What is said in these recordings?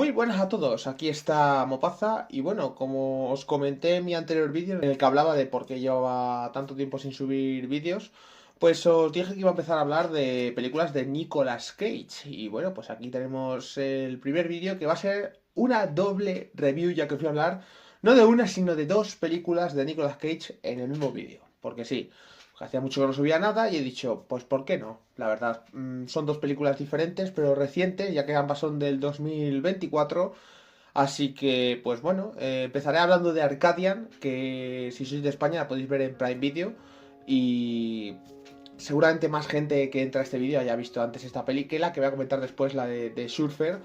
Muy buenas a todos, aquí está Mopaza y bueno, como os comenté en mi anterior vídeo en el que hablaba de por qué llevaba tanto tiempo sin subir vídeos, pues os dije que iba a empezar a hablar de películas de Nicolas Cage y bueno, pues aquí tenemos el primer vídeo que va a ser una doble review, ya que os voy a hablar no de una sino de dos películas de Nicolas Cage en el mismo vídeo, porque sí. Hacía mucho que no subía nada y he dicho, pues ¿por qué no? La verdad, son dos películas diferentes, pero recientes, ya que ambas son del 2024. Así que, pues bueno, empezaré hablando de Arcadian, que si sois de España la podéis ver en Prime Video. Y seguramente más gente que entra a este vídeo haya visto antes esta peli que la que voy a comentar después, la de Surfer.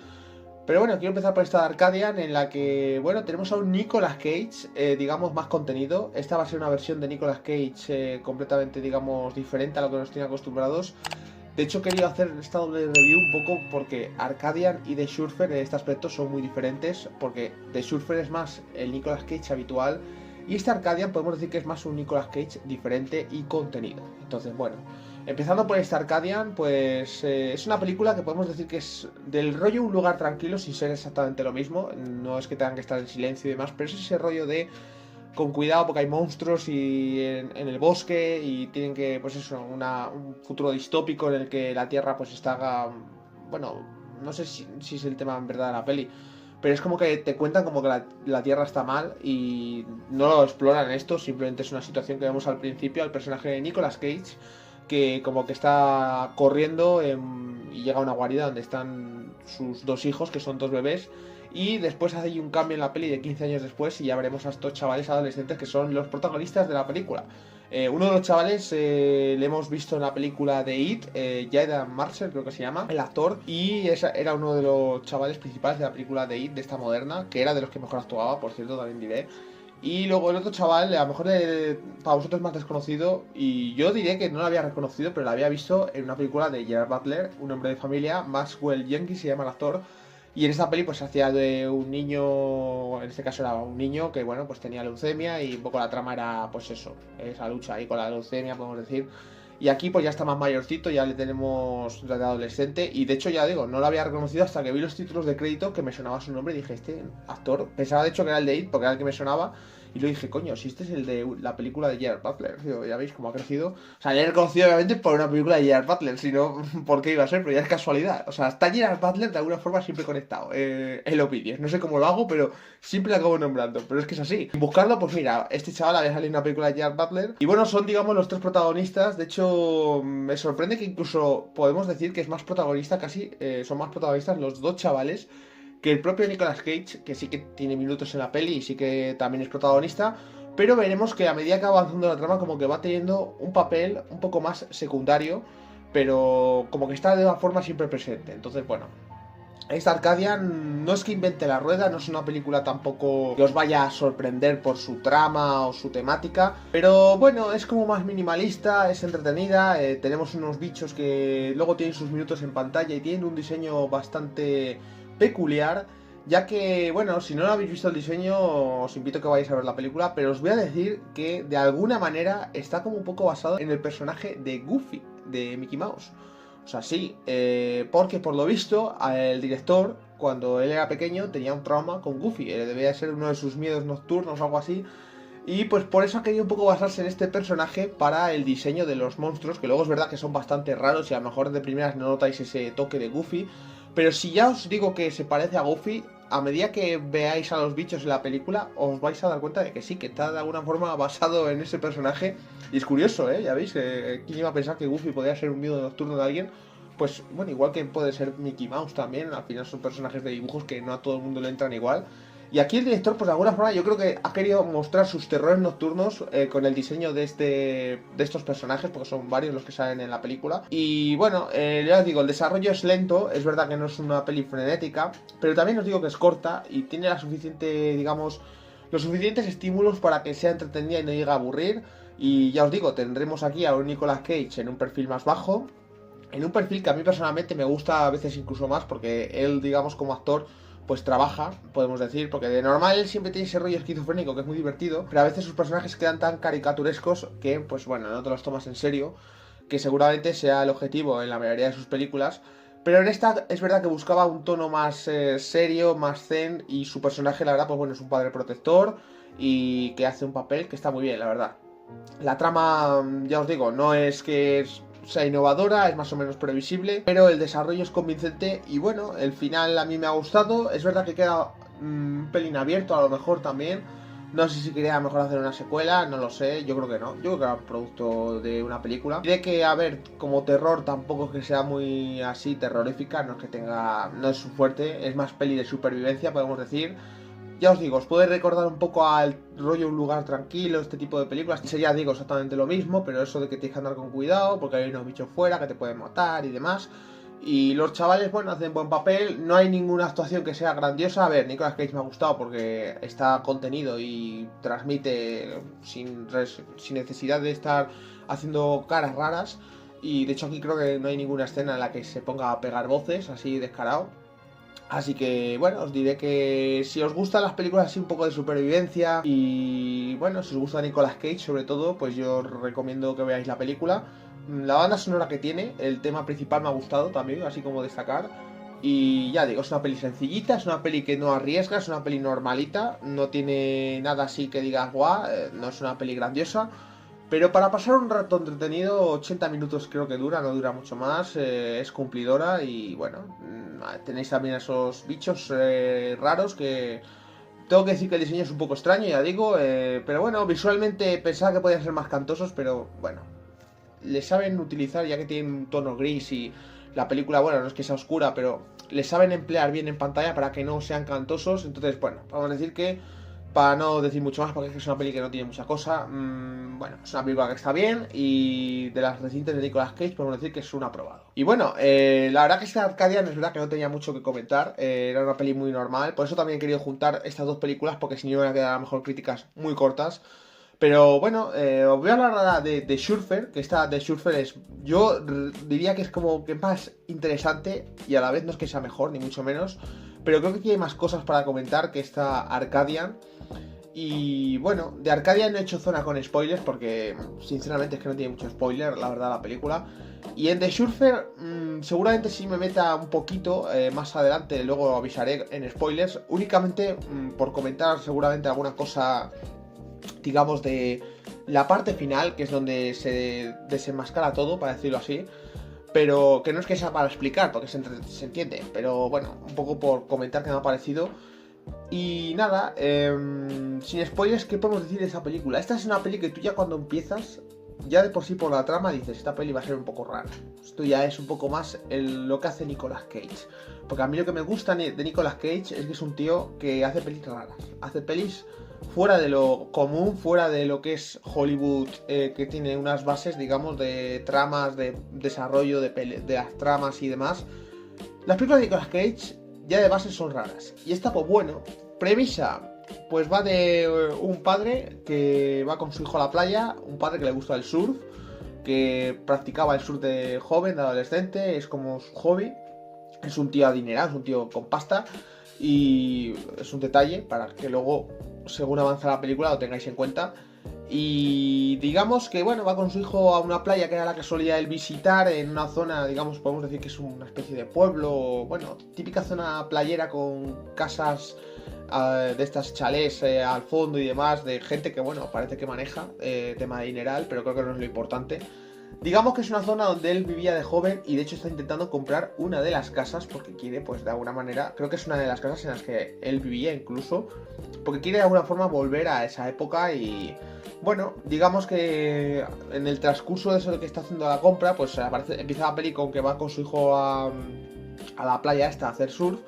Pero bueno, quiero empezar por esta de Arcadian, en la que, bueno, tenemos a un Nicolas Cage, digamos, más contenido. Esta va a ser una versión de Nicolas Cage completamente, digamos, diferente a lo que nos tiene acostumbrados. De hecho, quería hacer esta doble review un poco porque Arcadian y The Surfer en este aspecto son muy diferentes, porque The Surfer es más el Nicolas Cage habitual y este Arcadian podemos decir que es más un Nicolas Cage diferente y contenido. Entonces, bueno, empezando por este Arcadian, pues es una película que podemos decir que es del rollo Un lugar tranquilo, sin ser exactamente lo mismo. No es que tengan que estar en silencio y demás, pero es ese rollo de con cuidado porque hay monstruos y en el bosque y tienen que, pues eso, un futuro distópico en el que la Tierra pues está, bueno, no sé si es el tema en verdad de la peli, pero es como que te cuentan como que la Tierra está mal y no lo exploran esto, simplemente es una situación que vemos al principio al personaje de Nicolas Cage que como que está corriendo y llega a una guarida donde están sus dos hijos, que son dos bebés, y después hace un cambio en la peli de 15 años después y ya veremos a estos chavales adolescentes que son los protagonistas de la película. Uno de los chavales le hemos visto en la película de It, Jayden Marcel creo que se llama, el actor, y era uno de los chavales principales de la película de It, de esta moderna, que era de los que mejor actuaba, por cierto, también diré. Y luego el otro chaval, a lo mejor para vosotros es más desconocido, y yo diré que no lo había reconocido, pero lo había visto en una película de Gerard Butler, Un hombre de familia, Maxwell Jenkins se llama el actor, y en esta peli pues hacía de un niño, en este caso era un niño que bueno, pues tenía leucemia y un poco la trama era pues eso, esa lucha ahí con la leucemia, podemos decir. Y aquí pues ya está más mayorcito, ya le tenemos de adolescente y de hecho ya digo, no lo había reconocido hasta que vi los títulos de crédito que me sonaba su nombre y dije, este actor, pensaba de hecho que era el de It porque era el que me sonaba y lo dije, coño, si este es el de la película de Gerard Butler, tío, ya veis cómo ha crecido. O sea, le he reconocido obviamente por una película de Gerard Butler, si no, ¿por qué iba a ser? Pero ya es casualidad. O sea, está Gerard Butler de alguna forma siempre conectado en los vídeos. No sé cómo lo hago, pero siempre lo acabo nombrando. Pero es que es así. Buscarlo, pues mira, este chaval había salido en una película de Gerard Butler. Y bueno, son, digamos, los tres protagonistas. De hecho, me sorprende que incluso podemos decir que es más protagonista, casi son más protagonistas los dos chavales que el propio Nicolas Cage, que sí que tiene minutos en la peli y sí que también es protagonista, pero veremos que a medida que va avanzando la trama como que va teniendo un papel un poco más secundario, pero como que está de una forma siempre presente. Entonces, bueno, esta Arcadia no es que invente la rueda, no es una película tampoco que os vaya a sorprender por su trama o su temática, pero bueno, es como más minimalista, es entretenida, tenemos unos bichos que luego tienen sus minutos en pantalla y tienen un diseño bastante peculiar, ya que, bueno, si no lo habéis visto el diseño, os invito a que vayáis a ver la película, pero os voy a decir que de alguna manera está como un poco basado en el personaje de Goofy, de Mickey Mouse. O sea, sí, porque por lo visto, el director, cuando él era pequeño, tenía un trauma con Goofy, debía ser uno de sus miedos nocturnos o algo así, y pues por eso ha querido un poco basarse en este personaje para el diseño de los monstruos, que luego es verdad que son bastante raros y a lo mejor de primeras no notáis ese toque de Goofy, pero si ya os digo que se parece a Goofy, a medida que veáis a los bichos en la película, os vais a dar cuenta de que sí, que está de alguna forma basado en ese personaje. Y es curioso, ¿eh? Ya veis, ¿quién iba a pensar que Goofy podía ser un miedo nocturno de alguien? Pues bueno, igual que puede ser Mickey Mouse también, al final son personajes de dibujos que no a todo el mundo le entran igual. Y aquí el director, pues de alguna forma, yo creo que ha querido mostrar sus terrores nocturnos con el diseño de estos personajes, porque son varios los que salen en la película. Y bueno, ya os digo, el desarrollo es lento, es verdad que no es una peli frenética, pero también os digo que es corta y tiene la suficiente, digamos, los suficientes estímulos para que sea entretenida y no llegue a aburrir. Y ya os digo, tendremos aquí a un Nicolas Cage en un perfil más bajo, en un perfil que a mí personalmente me gusta a veces incluso más, porque él, digamos, como actor pues trabaja, podemos decir, porque de normal él siempre tiene ese rollo esquizofrénico que es muy divertido, pero a veces sus personajes quedan tan caricaturescos que, pues bueno, no te los tomas en serio, que seguramente sea el objetivo en la mayoría de sus películas, Pero en esta es verdad que buscaba un tono más serio, más zen, y su personaje, la verdad, pues bueno, es un padre protector y que hace un papel que está muy bien, la verdad. La trama, ya os digo, no es que sea innovadora, es más o menos previsible, pero el desarrollo es convincente y bueno, el final a mí me ha gustado. Es verdad que queda un pelín abierto, a lo mejor también. No sé si quería a lo mejor hacer una secuela, no lo sé, yo creo que no. Yo creo que era producto de una película. Diré que, a ver, como terror tampoco es que sea muy así terrorífica, no es que tenga, no es su fuerte, es más peli de supervivencia, podemos decir. Ya os digo, os puede recordar un poco al rollo Un lugar tranquilo, este tipo de películas. Sería, digo, exactamente lo mismo, pero eso de que tienes que andar con cuidado, porque hay unos bichos fuera que te pueden matar y demás. Y los chavales, bueno, hacen buen papel. No hay ninguna actuación que sea grandiosa. A ver, Nicolas Cage me ha gustado porque está contenido y transmite sin necesidad de estar haciendo caras raras. Y de hecho aquí creo que no hay ninguna escena en la que se ponga a pegar voces así descarado. Así que bueno, os diré que si os gustan las películas así un poco de supervivencia y bueno, si os gusta Nicolas Cage sobre todo, pues yo os recomiendo que veáis la película. La banda sonora que tiene, el tema principal me ha gustado también, así como destacar. Y ya digo, es una peli sencillita, es una peli que no arriesga, es una peli normalita, no tiene nada así que digas guau, no es una peli grandiosa. Pero para pasar un rato entretenido, 80 minutos creo que dura, no dura mucho más, es cumplidora y bueno, tenéis también esos bichos raros que... Tengo que decir que el diseño es un poco extraño, ya digo, pero bueno, visualmente pensaba que podían ser más cantosos, pero bueno, le saben utilizar ya que tienen un tono gris y la película, bueno, no es que sea oscura, pero le saben emplear bien en pantalla para que no sean cantosos, entonces bueno, vamos a decir que para no decir mucho más, porque es una peli que no tiene mucha cosa. Bueno, es una película que está bien y de las recientes de Nicolas Cage podemos decir que es un aprobado. Y bueno, la verdad que esta Arcadian es verdad que no tenía mucho que comentar, era una peli muy normal, por eso también he querido juntar estas dos películas, porque si no me van a quedar a lo mejor críticas muy cortas. Pero bueno, os voy a hablar ahora de Surfer, que esta de Surfer es, yo diría que es como que más interesante y a la vez no es que sea mejor, ni mucho menos, pero creo que aquí hay más cosas para comentar que esta Arcadian. Y bueno, de Arcadia no he hecho zona con spoilers porque sinceramente es que no tiene mucho spoiler, la verdad, la película. Y en The Surfer seguramente sí me meta un poquito más adelante, luego avisaré en spoilers, únicamente por comentar seguramente alguna cosa, digamos, de la parte final, que es donde se desenmascara todo, para decirlo así. Pero que no es que sea para explicar, porque se entiende, pero bueno, un poco por comentar qué me ha parecido. Y nada, sin spoilers, ¿qué podemos decir de esa película? Esta es una peli que tú ya cuando empiezas, ya de por sí por la trama dices, esta peli va a ser un poco rara. Esto ya es un poco más lo que hace Nicolas Cage. Porque a mí lo que me gusta de Nicolas Cage es que es un tío que hace pelis raras. Hace pelis fuera de lo común, fuera de lo que es Hollywood, que tiene unas bases, digamos, de tramas, de desarrollo de las tramas y demás. Las películas de Nicolas Cage ya de base son raras. Y esta, pues bueno, premisa, pues va de un padre que va con su hijo a la playa, un padre que le gusta el surf, que practicaba el surf de joven, de adolescente, es como su hobby, es un tío adinerado, es un tío con pasta, y es un detalle para que luego, según avanza la película, lo tengáis en cuenta. Y digamos que, bueno, va con su hijo a una playa que era la que solía él visitar, en una zona, digamos, podemos decir que es una especie de pueblo, bueno, típica zona playera con casas de estas chalés al fondo y demás, de gente que, bueno, parece que maneja tema dineral, pero creo que no es lo importante. Digamos que es una zona donde él vivía de joven y de hecho está intentando comprar una de las casas porque quiere, pues de alguna manera, creo que es una de las casas en las que él vivía incluso, porque quiere de alguna forma volver a esa época y... Bueno, digamos que en el transcurso de eso de que está haciendo la compra, pues empieza la peli con que va con su hijo a la playa esta a hacer surf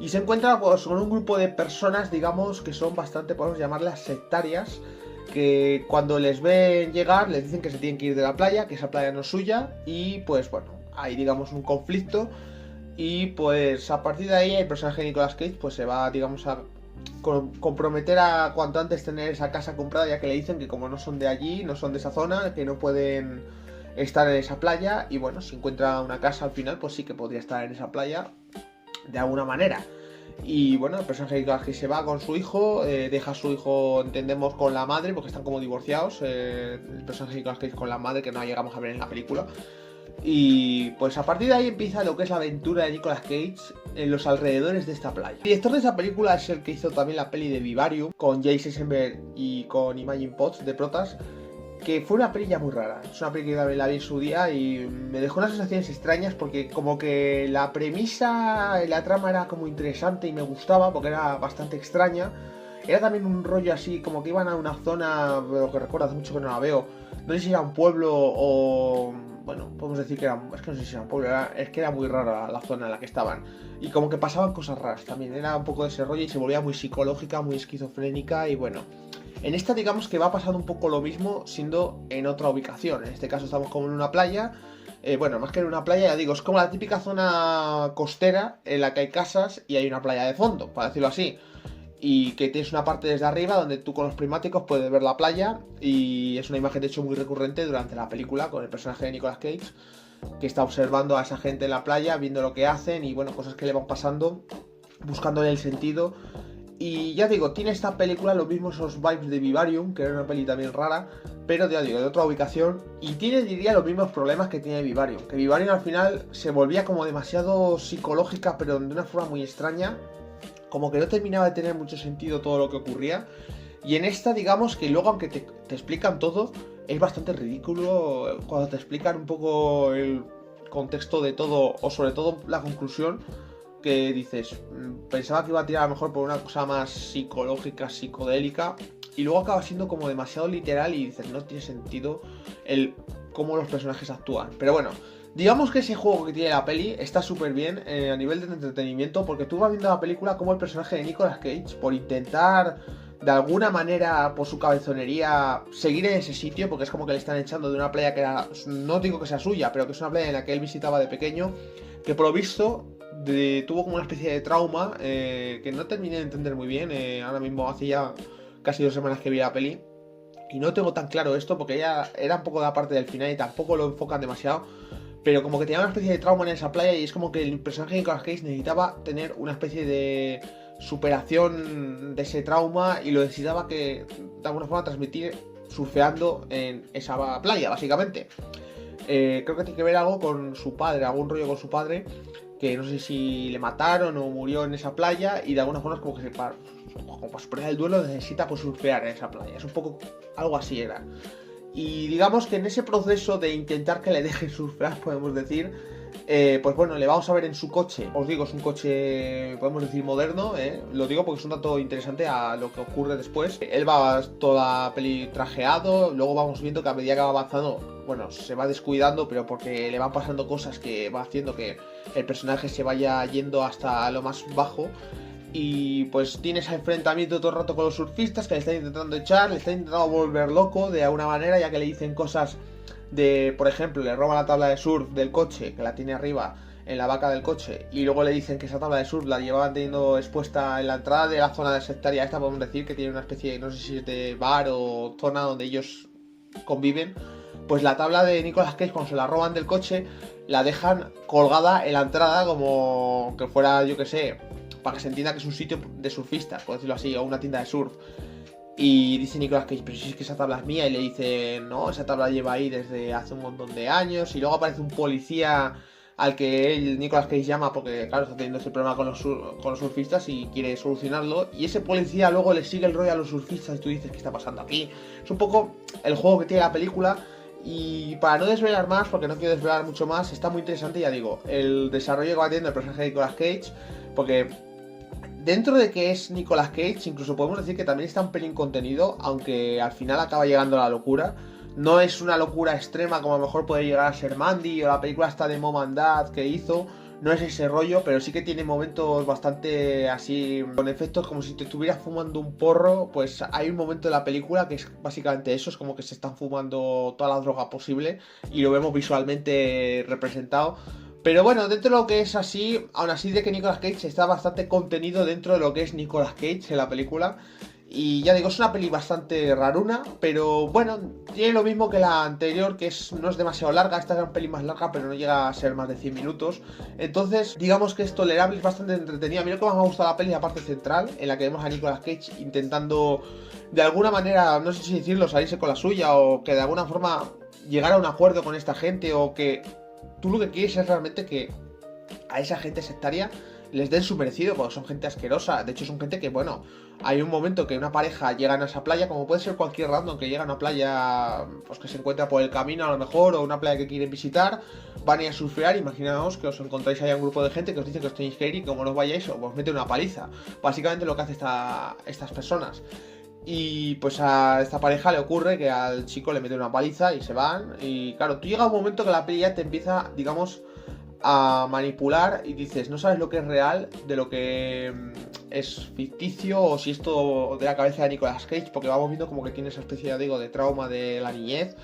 y se encuentra pues, con un grupo de personas, digamos, que son bastante, podemos llamarlas sectarias, que cuando les ven llegar les dicen que se tienen que ir de la playa, que esa playa no es suya y pues bueno, hay digamos un conflicto y pues a partir de ahí el personaje de Nicolas Cage pues se va, digamos, a comprometer a cuanto antes tener esa casa comprada, ya que le dicen que como no son de allí, no son de esa zona, que no pueden estar en esa playa y bueno, si encuentra una casa al final pues sí que podría estar en esa playa de alguna manera. Y bueno, el personaje que se va con su hijo, deja a su hijo, entendemos, con la madre, porque están como divorciados, el personaje que con la madre, que no llegamos a ver en la película. Y pues a partir de ahí empieza lo que es la aventura de Nicolas Cage en los alrededores de esta playa. El director de esa película es el que hizo también la peli de Vivarium, con Jesse Eisenberg y con Imogen Poots de protas, que fue una peli ya muy rara. Es una peli que también la vi en su día y me dejó unas sensaciones extrañas porque como que la premisa, la trama era como interesante y me gustaba porque era bastante extraña. Era también un rollo así, como que iban a una zona, lo que recuerdo hace mucho que no la veo, no sé si era un pueblo o... Bueno, podemos decir que era... Es que no sé si era un pueblo, es que era muy rara la zona en la que estaban. Y como que pasaban cosas raras también, era un poco de ese rollo y se volvía muy psicológica, muy esquizofrénica y bueno... En esta digamos que va pasando un poco lo mismo siendo en otra ubicación. En este caso estamos como en una playa. Bueno, más que en una playa, ya digo, es como la típica zona costera en la que hay casas y hay una playa de fondo, para decirlo así. Y que tienes una parte desde arriba donde tú con los prismáticos puedes ver la playa y es una imagen de hecho muy recurrente durante la película con el personaje de Nicolas Cage que está observando a esa gente en la playa, viendo lo que hacen y bueno, cosas que le van pasando, buscándole el sentido. Y ya digo, tiene esta película los mismos esos vibes de Vivarium, que era una peli también rara, pero ya digo, de otra ubicación. Y tiene, diría, los mismos problemas que tiene Vivarium. Que Vivarium al final se volvía como demasiado psicológica, pero de una forma muy extraña. Como que no terminaba de tener mucho sentido todo lo que ocurría. Y en esta, digamos que luego, aunque te explican todo, es bastante ridículo cuando te explican un poco el contexto de todo, o sobre todo la conclusión, que dices, pensaba que iba a tirar a lo mejor por una cosa más psicológica, psicodélica, y luego acaba siendo como demasiado literal y dices, no tiene sentido el cómo los personajes actúan. Pero bueno, digamos que ese juego que tiene la peli está súper bien a nivel de entretenimiento, porque tú vas viendo la película como el personaje de Nicolas Cage, por intentar de alguna manera, por su cabezonería, seguir en ese sitio, porque es como que le están echando de una playa que era, no digo que sea suya, pero que es una playa en la que él visitaba de pequeño, que por lo visto tuvo como una especie de trauma que no terminé de entender muy bien. Ahora mismo hace ya casi 2 semanas que vi la peli y no tengo tan claro esto porque ya era un poco la parte del final y tampoco lo enfocan demasiado, pero como que tenía una especie de trauma en esa playa y es como que el personaje de Nicolas Cage necesitaba tener una especie de superación de ese trauma y lo necesitaba que de alguna forma transmitir surfeando en esa playa, básicamente. Creo que tiene que ver algo con su padre, algún rollo con su padre, que no sé si le mataron o murió en esa playa y de alguna forma es como que como para superar el duelo necesita pues surfear en esa playa. Es un poco algo así era. Y digamos que en ese proceso de intentar que le dejen surfear, podemos decir, pues bueno, le vamos a ver en su coche. Os digo, es un coche, podemos decir, moderno, lo digo porque es un dato interesante a lo que ocurre después. Él va toda la peli trajeado, luego vamos viendo que a medida que va avanzando, bueno, se va descuidando, pero porque le van pasando cosas que va haciendo que el personaje se vaya yendo hasta lo más bajo. Y pues tiene ese enfrentamiento todo el rato con los surfistas que le están intentando echar, le están intentando volver loco de alguna manera, ya que le dicen cosas de, por ejemplo, le roban la tabla de surf del coche, que la tiene arriba en la vaca del coche, y luego le dicen que esa tabla de surf la llevaban teniendo expuesta en la entrada de la zona de sectaria esta, podemos decir que tiene una especie de, no sé si es de bar o zona donde ellos conviven. Pues la tabla de Nicolas Cage, cuando se la roban del coche, la dejan colgada en la entrada como que fuera, yo que sé, para que se entienda que es un sitio de surfistas, por decirlo así, o una tienda de surf. Y dice Nicolas Cage, pero si es que esa tabla es mía, y le dice, no, esa tabla lleva ahí desde hace un montón de años, y luego aparece un policía al que él, Nicolas Cage, llama porque, claro, está teniendo ese problema con los surfistas y quiere solucionarlo, y ese policía luego le sigue el rollo a los surfistas y tú dices, ¿qué está pasando aquí? Es un poco el juego que tiene la película. Y para no desvelar más, porque no quiero desvelar mucho más, está muy interesante, ya digo, el desarrollo que va teniendo el personaje de Nicolas Cage, porque dentro de que es Nicolas Cage, incluso podemos decir que también está un pelín contenido, aunque al final acaba llegando a la locura. No es una locura extrema como a lo mejor puede llegar a ser Mandy o la película esta de Mom and Dad que hizo. No es ese rollo, pero sí que tiene momentos bastante así, con efectos como si te estuvieras fumando un porro. Pues hay un momento de la película que es básicamente eso, es como que se están fumando toda la droga posible y lo vemos visualmente representado. Pero bueno, dentro de lo que es así, aún así de que Nicolas Cage está bastante contenido dentro de lo que es Nicolas Cage en la película. Y ya digo, es una peli bastante raruna, pero bueno, tiene lo mismo que la anterior, que no es demasiado larga. Esta es una peli más larga, pero no llega a ser más de 100 minutos. Entonces, digamos que es tolerable, es bastante entretenida. A mí lo que más me ha gustado la peli es la parte central, en la que vemos a Nicolas Cage intentando, de alguna manera, no sé si decirlo, salirse con la suya, o que de alguna forma llegar a un acuerdo con esta gente, o que tú lo que quieres es realmente que a esa gente sectaria les den su merecido, porque son gente asquerosa. De hecho, son gente que, bueno, hay un momento que una pareja llegan a esa playa, como puede ser cualquier random que llega a una playa, pues que se encuentra por el camino a lo mejor, o una playa que quieren visitar, van a ir a surfear. Imaginaos que os encontráis ahí a un grupo de gente que os dice que os tenéis que ir y como no os vayáis, os mete una paliza. Básicamente lo que hace estas personas. Y pues a esta pareja le ocurre que al chico le mete una paliza y se van. Y claro, tú llega un momento que la peli ya te empieza, digamos, a manipular y dices, no sabes lo que es real de lo que es ficticio o si esto de la cabeza de Nicolas Cage, porque vamos viendo como que tiene esa especie, ya digo, de trauma de la niñez.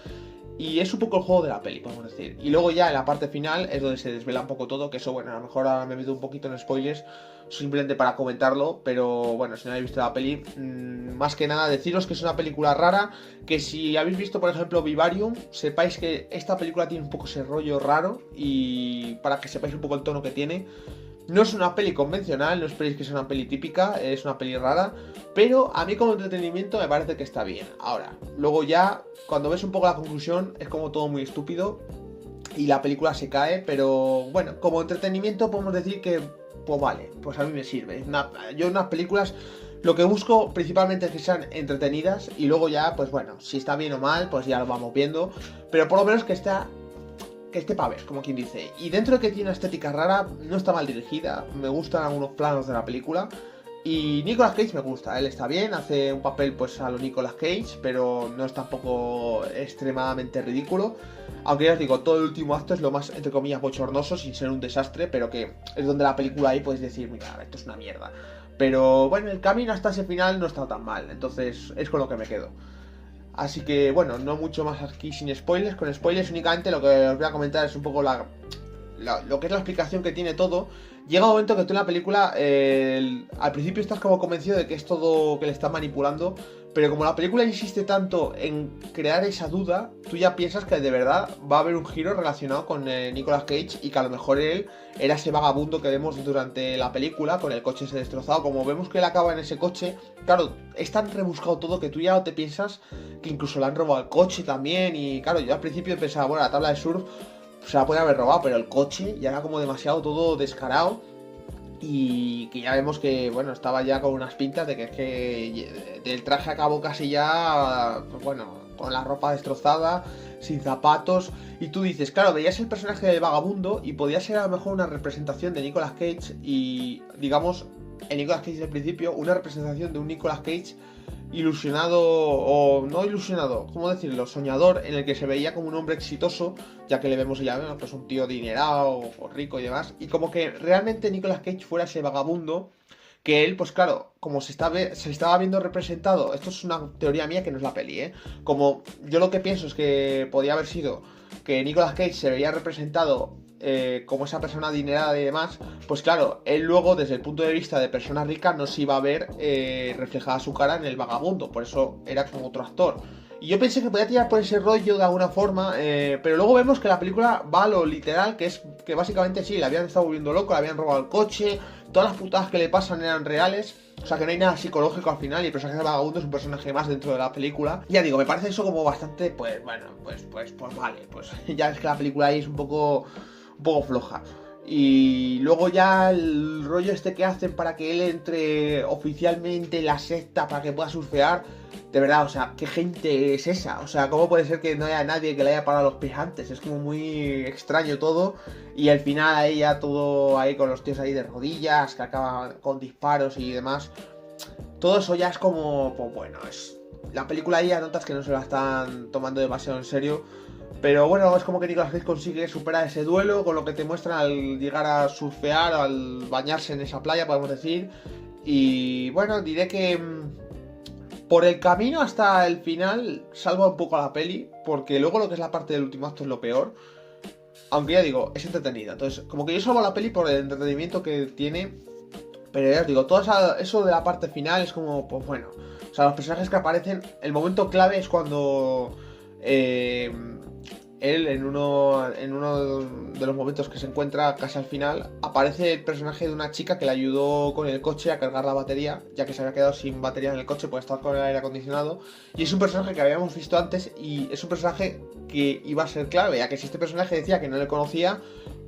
Y es un poco el juego de la peli, podemos decir. Y luego ya en la parte final es donde se desvela un poco todo, que eso, bueno, a lo mejor ahora me he metido un poquito en spoilers, simplemente para comentarlo, pero bueno, si no habéis visto la peli, más que nada deciros que es una película rara, que si habéis visto, por ejemplo, Vivarium, sepáis que esta película tiene un poco ese rollo raro, y para que sepáis un poco el tono que tiene. No es una peli convencional, no esperéis que sea una peli típica, es una peli rara, pero a mí como entretenimiento me parece que está bien. Ahora, luego ya, cuando ves un poco la conclusión, es como todo muy estúpido y la película se cae, pero bueno, como entretenimiento podemos decir que, pues vale, pues a mí me sirve. Yo en unas películas lo que busco principalmente es que sean entretenidas y luego ya, pues bueno, si está bien o mal, pues ya lo vamos viendo, pero por lo menos que esté para ver, como quien dice. Y dentro de que tiene una estética rara, no está mal dirigida, me gustan algunos planos de la película. Y Nicolas Cage me gusta, él está bien, hace un papel pues a lo Nicolas Cage, pero no es tampoco extremadamente ridículo. Aunque ya os digo, todo el último acto es lo más, entre comillas, bochornoso, sin ser un desastre, pero que es donde la película ahí podéis decir, mira, esto es una mierda. Pero bueno, el camino hasta ese final no está tan mal, entonces es con lo que me quedo. Así que bueno, no mucho más aquí sin spoilers. Con spoilers únicamente lo que os voy a comentar es un poco lo que es la explicación que tiene todo. Llega un momento que tú en la película, al principio estás como convencido de que es todo que le están manipulando, pero como la película insiste tanto en crear esa duda, tú ya piensas que de verdad va a haber un giro relacionado con Nicolas Cage y que a lo mejor él era ese vagabundo que vemos durante la película con el coche ese destrozado. Como vemos que él acaba en ese coche, claro, es tan rebuscado todo que tú ya no te piensas que incluso le han robado el coche también. Y claro, yo al principio pensaba, bueno, la tabla de surf se la puede haber robado, pero el coche ya era como demasiado todo descarado. Y que ya vemos que, bueno, estaba ya con unas pintas de que es que del traje acabó casi ya, pues bueno, con la ropa destrozada, sin zapatos. Y tú dices, claro, veías el personaje del vagabundo y podía ser a lo mejor una representación de Nicolas Cage y, digamos, en Nicolas Cage del principio, una representación de un Nicolas Cage ilusionado, o no ilusionado, ¿cómo decirlo? Soñador, en el que se veía como un hombre exitoso, ya que le vemos ya, pues un tío adinerado o rico y demás, y como que realmente Nicolas Cage fuera ese vagabundo, que él, pues claro, como se estaba viendo representado, esto es una teoría mía que no es la peli, como yo lo que pienso es que podía haber sido que Nicolas Cage se veía representado como esa persona adinerada y demás, pues claro, él luego desde el punto de vista de persona rica no se iba a ver reflejada su cara en el vagabundo, por eso era como otro actor. Y yo pensé que podía tirar por ese rollo de alguna forma, pero luego vemos que la película va a lo literal, que es que básicamente sí, le habían estado volviendo loco, le habían robado el coche, todas las putadas que le pasan eran reales. O sea que no hay nada psicológico al final y el personaje de vagabundo es un personaje más dentro de la película. Ya digo, me parece eso como bastante, pues bueno, pues vale, pues ya es que la película ahí es un poco floja. Y luego ya el rollo este que hacen para que él entre oficialmente en la secta para que pueda surfear, de verdad, o sea, ¿qué gente es esa? O sea, ¿cómo puede ser que no haya nadie que le haya parado los pies antes? Es como muy extraño todo. Y al final ahí ya todo ahí con los tíos ahí de rodillas, que acaban con disparos y demás. Todo eso ya es como, pues bueno, es la película ahí ya notas que no se la están tomando demasiado en serio. Pero bueno, es como que Nicolas Cage consigue superar ese duelo con lo que te muestran al llegar a surfear, al bañarse en esa playa, podemos decir. Y bueno, diré que por el camino hasta el final salva un poco a la peli, porque luego lo que es la parte del último acto es lo peor. Aunque ya digo, es entretenida. Entonces, como que yo salvo a la peli por el entretenimiento que tiene. Pero ya os digo, todo eso de la parte final es como, pues bueno. O sea, los personajes que aparecen, el momento clave es cuando él en uno de los momentos que se encuentra casi al final, aparece el personaje de una chica que le ayudó con el coche a cargar la batería, ya que se había quedado sin batería en el coche por estar con el aire acondicionado. Y es un personaje que habíamos visto antes y es un personaje que iba a ser clave, ya que si este personaje decía que no le conocía,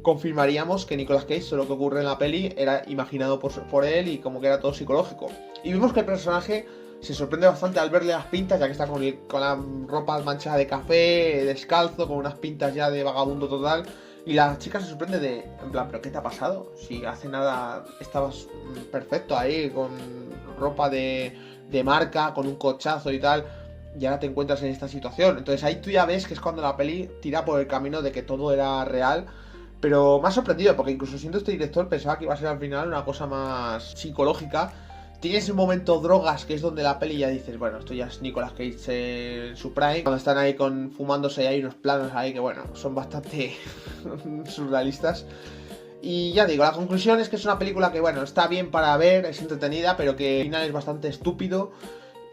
confirmaríamos que Nicolas Cage, todo lo que ocurre en la peli, era imaginado por él y como que era todo psicológico. Y vemos que el personaje se sorprende bastante al verle las pintas, ya que está con la ropa manchada de café, descalzo, con unas pintas ya de vagabundo total. Y la chica se sorprende en plan, ¿pero qué te ha pasado? Si hace nada estabas perfecto ahí, con ropa de marca, con un cochazo y tal, y ahora te encuentras en esta situación. Entonces ahí tú ya ves que es cuando la peli tira por el camino de que todo era real. Pero me ha sorprendido, porque incluso siendo este director pensaba que iba a ser al final una cosa más psicológica. Tiene ese momento drogas, que es donde la peli ya dices, bueno, esto ya es Nicolas Cage en su prime. Cuando están ahí fumándose y hay unos planos ahí que, bueno, son bastante surrealistas. Y ya digo, la conclusión es que es una película que, bueno, está bien para ver, es entretenida, pero que al final es bastante estúpido.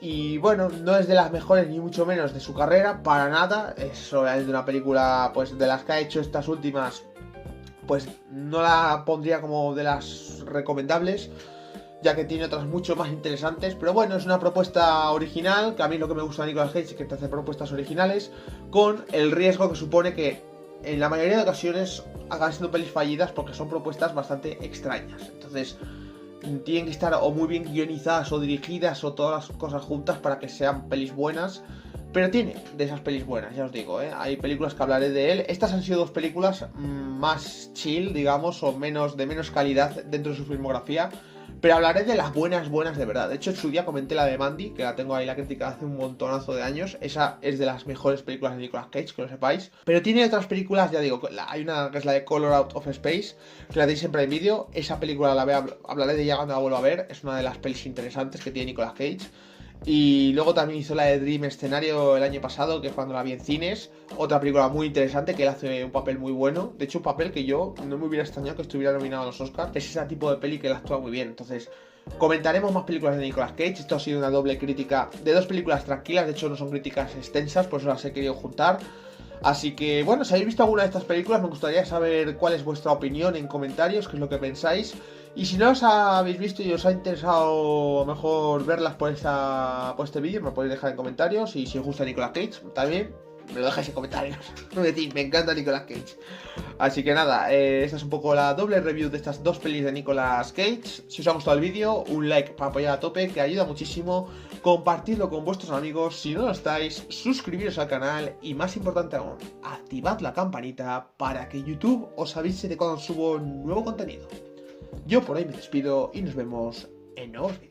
Y bueno, no es de las mejores ni mucho menos de su carrera, para nada. Es obviamente una película, pues, de las que ha hecho estas últimas, pues no la pondría como de las recomendables, ya que tiene otras mucho más interesantes. Pero bueno, es una propuesta original, que a mí lo que me gusta de Nicolas Cage es que te hace propuestas originales, con el riesgo que supone que en la mayoría de ocasiones hagan siendo pelis fallidas, porque son propuestas bastante extrañas. Entonces tienen que estar o muy bien guionizadas o dirigidas o todas las cosas juntas para que sean pelis buenas. Pero tiene de esas pelis buenas, ya os digo, ¿eh? Hay películas que hablaré de él. Estas han sido dos películas más chill, digamos, o de menos calidad dentro de su filmografía. Pero hablaré de las buenas de verdad. De hecho, en su día comenté la de Mandy, que la tengo ahí la crítica hace un montonazo de años. Esa es de las mejores películas de Nicolas Cage, que lo sepáis. Pero tiene otras películas, ya digo, hay una que es la de Color Out of Space, que la tenéis siempre en vídeo. Esa película hablaré de ella cuando la vuelva a ver. Es una de las pelis interesantes que tiene Nicolas Cage. Y luego también hizo la de Dream Escenario el año pasado, que es cuando la vi en cines. Otra película muy interesante, que él hace un papel muy bueno. De hecho, un papel que yo no me hubiera extrañado que estuviera nominado a los Oscars. Es ese tipo de peli que él actúa muy bien. Entonces, comentaremos más películas de Nicolas Cage. Esto ha sido una doble crítica de dos películas tranquilas. De hecho, no son críticas extensas, por eso las he querido juntar. Así que, bueno, si habéis visto alguna de estas películas, me gustaría saber cuál es vuestra opinión en comentarios, qué es lo que pensáis. Y si no os habéis visto y os ha interesado mejor verlas por este vídeo, me lo podéis dejar en comentarios. Y si os gusta Nicolas Cage, también me lo dejáis en comentarios. No me decís, me encanta Nicolas Cage. Así que nada, esta es un poco la doble review de estas dos pelis de Nicolas Cage. Si os ha gustado el vídeo, un like para apoyar a tope, que ayuda muchísimo. Compartidlo con vuestros amigos. Si no lo estáis, suscribiros al canal. Y más importante aún, activad la campanita para que YouTube os avise de cuando subo nuevo contenido. Yo por ahí me despido y nos vemos en nuevos vídeos.